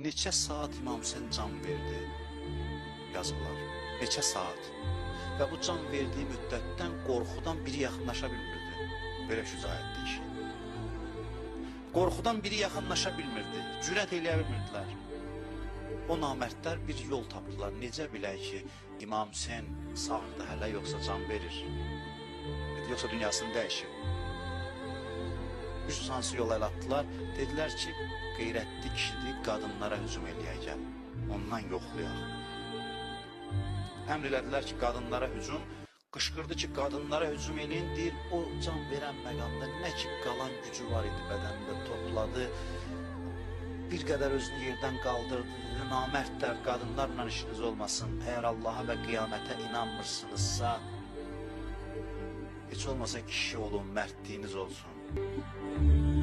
Neçə saat İmam Hüseyin can verdi? Yazıblar. Neçə saat? Və bu can verdiyi müddətdən qorxudan biri yaxınlaşa bilmirdi. Belə şücaətli işi. Qorxudan biri yaxınlaşa bilmirdi. Cürət eləyə bilmirdilər. O namərdlər bir yol tapdılar. Necə bilək ki, İmam Hüseyin sağdır hələ, yoxsa can verir? Yoxsa dünyasını dəyişir? Üç hansı yola el atdılar. Dedilər ki, qeyrətli kişidir, qadınlara hücum eləyək gəl. Ondan yoxlayaq. Əmr elədilər ki, qadınlara hücum. Qışqırdı ki, qadınlara hücum eləyin, deyir, o can verən məqamda nə ki qalan gücü var idi bədənində, topladı. Bir qədər özünü yerdən qaldırdı, dedi, namərdlər, qadınlarla işiniz olmasın. Əgər Allaha və qiyamətə inanmırsınızsa, heç olmasa kişi olun, mərdliyiniz olsun.